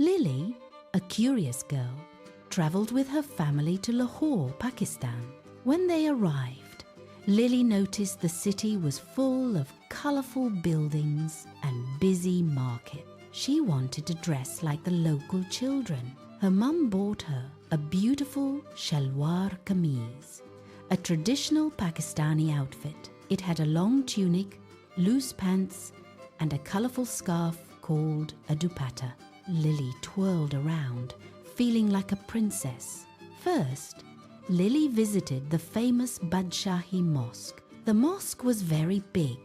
Lily, a curious girl, travelled with her family to Lahore, Pakistan. When they arrived, Lily noticed the city was full of colourful buildings and busy market. She wanted to dress like the local children. Her mum bought her a beautiful shalwar kameez, a traditional Pakistani outfit. It had a long tunic, loose pants, and a colourful scarf called a dupatta. Lily twirled around, feeling like a princess. First, Lily visited the famous Badshahi Mosque. The mosque was very big,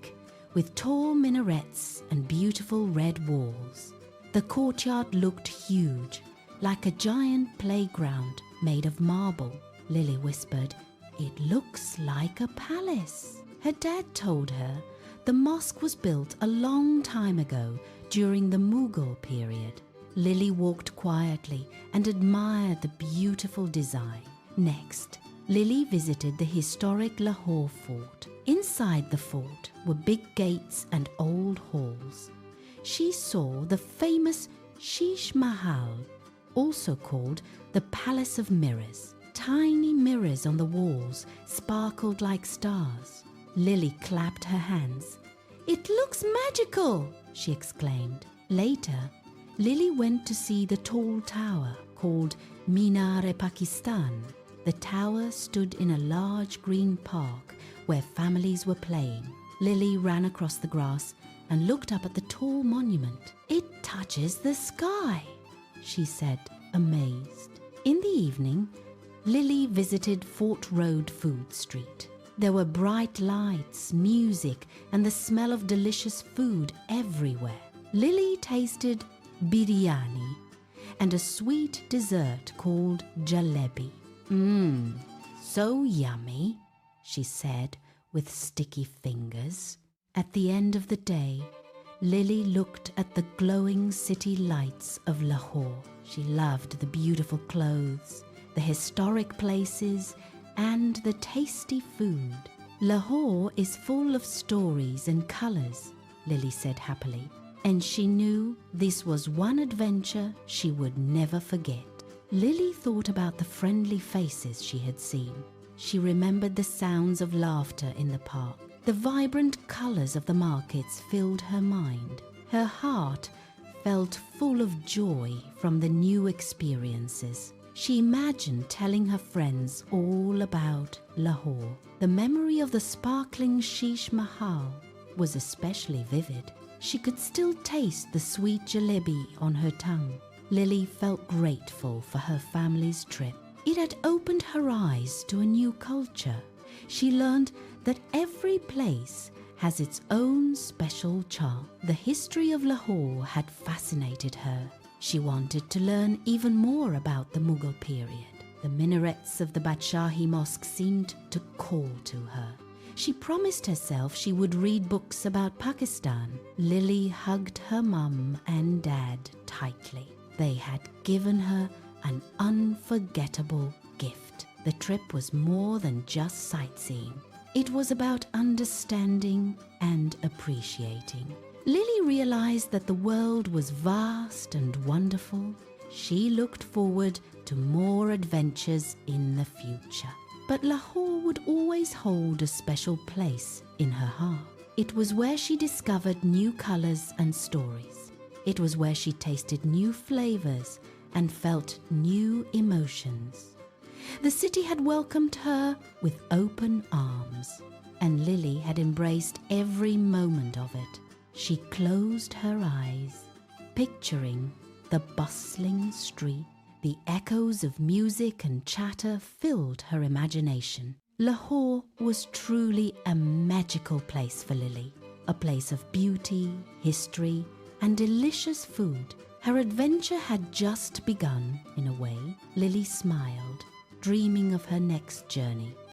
with tall minarets and beautiful red walls. The courtyard looked huge, like a giant playground made of marble. Lily whispered, "It looks like a palace." Her dad told her the mosque was built a long time ago during the Mughal period. Lily walked quietly and admired the beautiful design. Next, Lily visited the historic Lahore Fort. Inside the fort were big gates and old halls. She saw the famous Sheesh Mahal, also called the Palace of Mirrors. Tiny mirrors on the walls sparkled like stars. Lily clapped her hands. "It looks magical!" she exclaimed. Later, Lily went to see the tall tower called Minar-e-Pakistan. The tower stood in a large green park where families were playing. Lily ran across the grass and looked up at the tall monument. "It touches the sky," she said, amazed. In the evening, Lily visited Fort Road Food Street. There were bright lights, music, and the smell of delicious food everywhere. Lily tasted biryani and a sweet dessert called jalebi. So yummy," she said with sticky fingers. At the end of the day, Lily looked at the glowing city lights of Lahore. She loved the beautiful clothes, the historic places, and the tasty food. "Lahore is full of stories and colours," Lily said happily, and she knew this was one adventure she would never forget. Lily thought about the friendly faces she had seen. She remembered the sounds of laughter in the park. The vibrant colours of the markets filled her mind. Her heart felt full of joy from the new experiences. She imagined telling her friends all about Lahore. The memory of the sparkling Sheesh Mahal was especially vivid. She could still taste the sweet jalebi on her tongue. Lily felt grateful for her family's trip. It had opened her eyes to a new culture. She learned that every place has its own special charm. The history of Lahore had fascinated her. She wanted to learn even more about the Mughal period. The minarets of the Badshahi Mosque seemed to call to her. She promised herself she would read books about Pakistan. Lily hugged her mum and dad tightly. They had given her an unforgettable gift. The trip was more than just sightseeing. It was about understanding and appreciating. Lily realized that the world was vast and wonderful. She looked forward to more adventures in the future. But Lahore would always hold a special place in her heart. It was where she discovered new colors and stories. It was where she tasted new flavors and felt new emotions. The city had welcomed her with open arms, and Lily had embraced every moment of it. She closed her eyes, picturing the bustling street. The echoes of music and chatter filled her imagination. Lahore was truly a magical place for Lily, a place of beauty, history, and delicious food. Her adventure had just begun, in a way. Lily smiled, dreaming of her next journey.